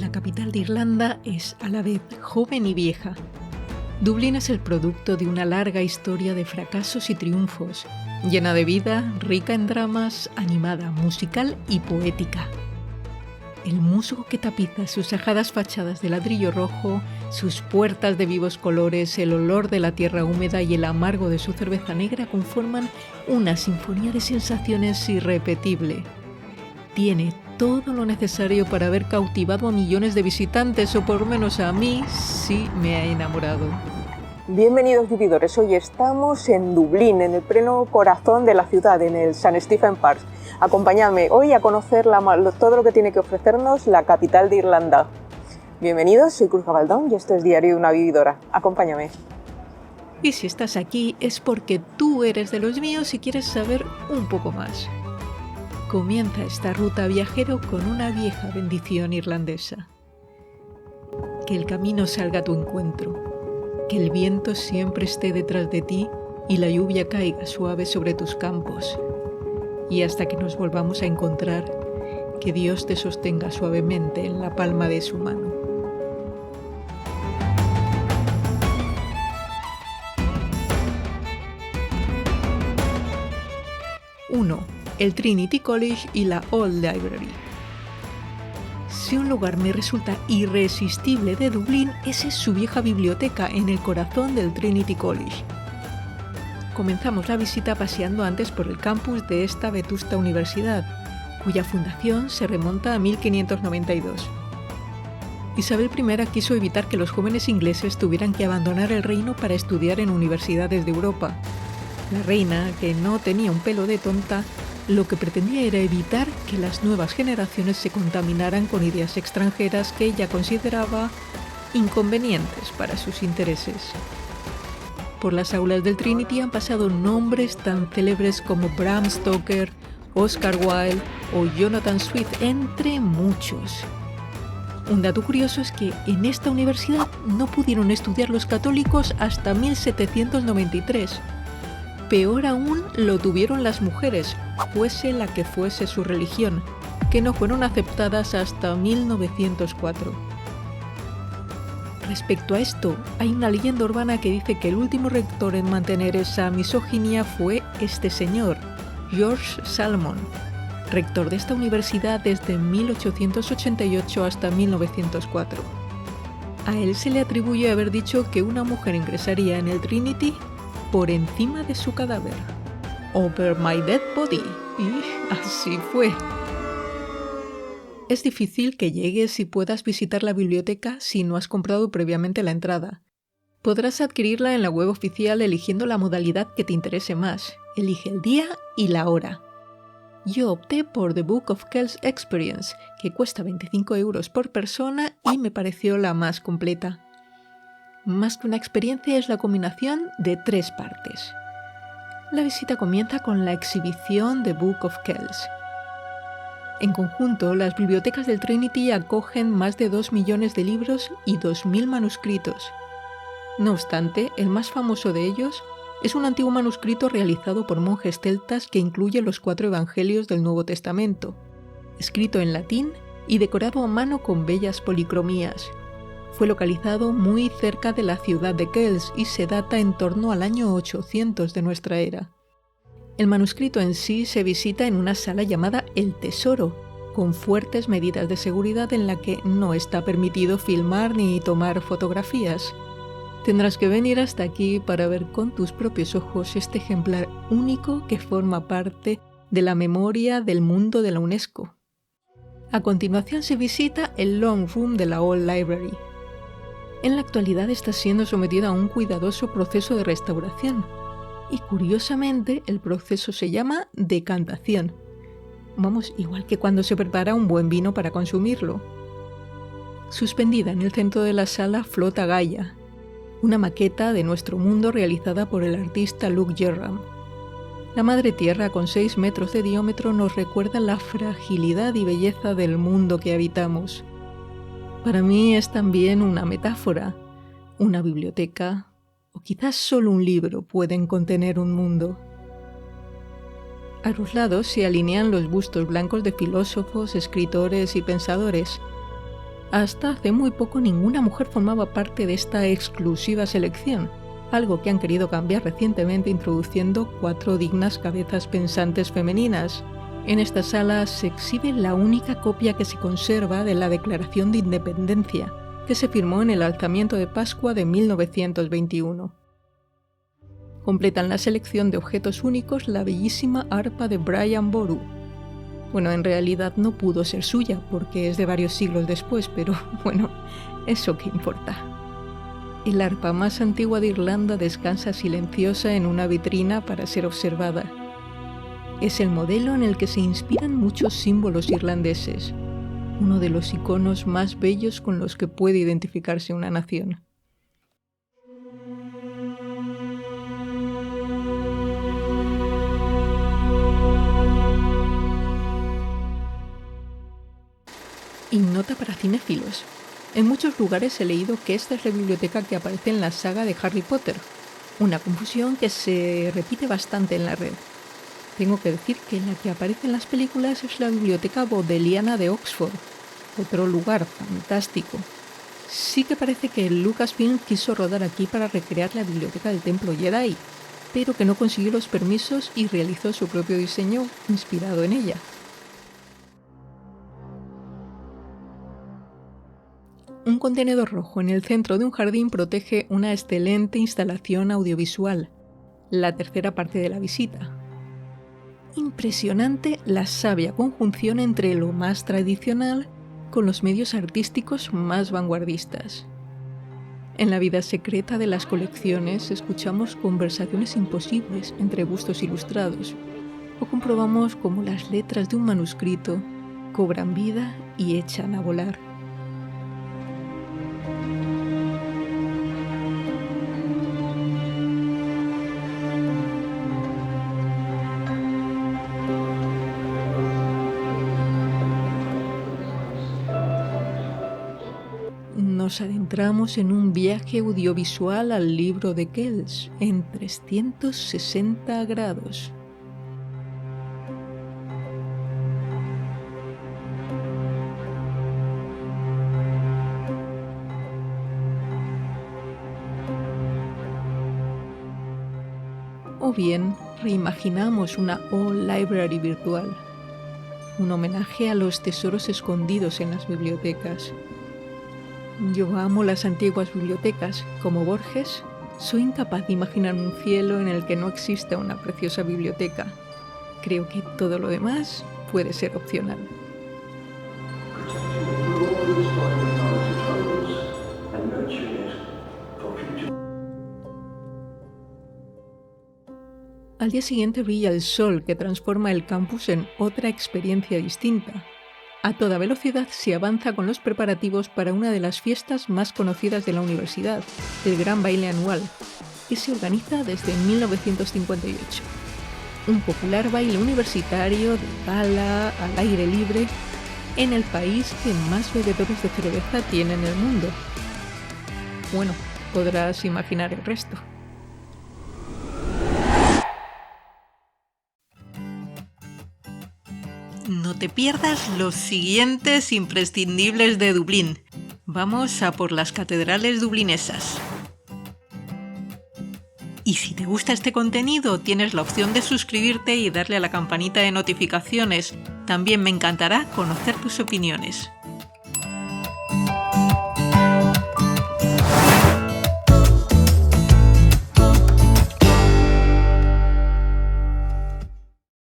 La capital de Irlanda es a la vez joven y vieja. Dublín es el producto de una larga historia de fracasos y triunfos, llena de vida, rica en dramas, animada, musical y poética. El musgo que tapiza sus ajadas fachadas de ladrillo rojo, sus puertas de vivos colores, el olor de la tierra húmeda y el amargo de su cerveza negra conforman una sinfonía de sensaciones irrepetible. Tiene todo lo necesario para haber cautivado a millones de visitantes, o por lo menos a mí sí me ha enamorado. Bienvenidos vividores, hoy estamos en Dublín, en el pleno corazón de la ciudad, en el St. Stephen Park. Acompáñame hoy a conocer todo lo que tiene que ofrecernos la capital de Irlanda. Bienvenidos, soy Cruz Gabaldón y esto es Diario de una Vividora. Acompáñame. Y si estás aquí es porque tú eres de los míos y quieres saber un poco más. Comienza esta ruta viajero con una vieja bendición irlandesa. Que el camino salga a tu encuentro. Que el viento siempre esté detrás de ti y la lluvia caiga suave sobre tus campos. Y hasta que nos volvamos a encontrar, que Dios te sostenga suavemente en la palma de su mano. El Trinity College y la Old Library. Si un lugar me resulta irresistible de Dublín, esa es su vieja biblioteca en el corazón del Trinity College. Comenzamos la visita paseando antes por el campus de esta vetusta universidad, cuya fundación se remonta a 1592. Isabel I quiso evitar que los jóvenes ingleses tuvieran que abandonar el reino para estudiar en universidades de Europa. La reina, que no tenía un pelo de tonta, lo que pretendía era evitar que las nuevas generaciones se contaminaran con ideas extranjeras que ella consideraba inconvenientes para sus intereses. Por las aulas del Trinity han pasado nombres tan célebres como Bram Stoker, Oscar Wilde o Jonathan Swift, entre muchos. Un dato curioso es que en esta universidad no pudieron estudiar los católicos hasta 1793. Peor aún lo tuvieron las mujeres, fuese la que fuese su religión, que no fueron aceptadas hasta 1904. Respecto a esto, hay una leyenda urbana que dice que el último rector en mantener esa misoginia fue este señor, George Salmon, rector de esta universidad desde 1888 hasta 1904. A él se le atribuye haber dicho que una mujer ingresaría en el Trinity por encima de su cadáver. Over my dead body. Y así fue. Es difícil que llegues y puedas visitar la biblioteca si no has comprado previamente la entrada. Podrás adquirirla en la web oficial eligiendo la modalidad que te interese más. Elige el día y la hora. Yo opté por The Book of Kells Experience, que cuesta 25 € por persona y me pareció la más completa. Más que una experiencia, es la combinación de 3 partes. La visita comienza con la exhibición The Book of Kells. En conjunto, las bibliotecas del Trinity acogen más de 2 millones de libros y 2.000 manuscritos. No obstante, el más famoso de ellos es un antiguo manuscrito realizado por monjes celtas que incluye los 4 evangelios del Nuevo Testamento, escrito en latín y decorado a mano con bellas policromías. Fue localizado muy cerca de la ciudad de Kells y se data en torno al año 800 de nuestra era. El manuscrito en sí se visita en una sala llamada El Tesoro, con fuertes medidas de seguridad en la que no está permitido filmar ni tomar fotografías. Tendrás que venir hasta aquí para ver con tus propios ojos este ejemplar único que forma parte de la memoria del mundo de la UNESCO. A continuación se visita el Long Room de la Old Library. En la actualidad está siendo sometida a un cuidadoso proceso de restauración. Y curiosamente, el proceso se llama decantación. Vamos, igual que cuando se prepara un buen vino para consumirlo. Suspendida en el centro de la sala flota Gaia, una maqueta de nuestro mundo realizada por el artista Luke Jerram. La madre tierra con 6 metros de diámetro nos recuerda la fragilidad y belleza del mundo que habitamos. Para mí es también una metáfora. Una biblioteca, o quizás solo un libro, pueden contener un mundo. A los lados se alinean los bustos blancos de filósofos, escritores y pensadores. Hasta hace muy poco ninguna mujer formaba parte de esta exclusiva selección, algo que han querido cambiar recientemente introduciendo 4 dignas cabezas pensantes femeninas. En esta sala se exhibe la única copia que se conserva de la Declaración de Independencia, que se firmó en el alzamiento de Pascua de 1921. Completan la selección de objetos únicos la bellísima arpa de Brian Boru. Bueno, en realidad no pudo ser suya porque es de varios siglos después, pero bueno, ¿eso qué importa? El arpa más antigua de Irlanda descansa silenciosa en una vitrina para ser observada. Es el modelo en el que se inspiran muchos símbolos irlandeses, uno de los iconos más bellos con los que puede identificarse una nación. Y nota para cinéfilos. En muchos lugares he leído que esta es la biblioteca que aparece en la saga de Harry Potter, una confusión que se repite bastante en la red. Tengo que decir que la que aparece en las películas es la Biblioteca Bodleiana de Oxford, otro lugar fantástico. Sí que parece que Lucasfilm quiso rodar aquí para recrear la biblioteca del Templo Jedi, pero que no consiguió los permisos y realizó su propio diseño inspirado en ella. Un contenedor rojo en el centro de un jardín protege una excelente instalación audiovisual, la tercera parte de la visita. Impresionante la sabia conjunción entre lo más tradicional con los medios artísticos más vanguardistas. En la vida secreta de las colecciones escuchamos conversaciones imposibles entre bustos ilustrados, o comprobamos cómo las letras de un manuscrito cobran vida y echan a volar. Nos adentramos en un viaje audiovisual al libro de Kells en 360 grados. O bien reimaginamos una All Library virtual, un homenaje a los tesoros escondidos en las bibliotecas. Yo amo las antiguas bibliotecas. Como Borges, soy incapaz de imaginar un cielo en el que no exista una preciosa biblioteca. Creo que todo lo demás puede ser opcional. Al día siguiente brilla el sol que transforma el campus en otra experiencia distinta. A toda velocidad se avanza con los preparativos para una de las fiestas más conocidas de la universidad, el Gran Baile Anual, que se organiza desde 1958. Un popular baile universitario de gala, al aire libre, en el país que más bebedores de cerveza tiene en el mundo. Bueno, podrás imaginar el resto. No te pierdas los siguientes imprescindibles de Dublín. Vamos a por las catedrales dublinesas. Y si te gusta este contenido, tienes la opción de suscribirte y darle a la campanita de notificaciones. También me encantará conocer tus opiniones.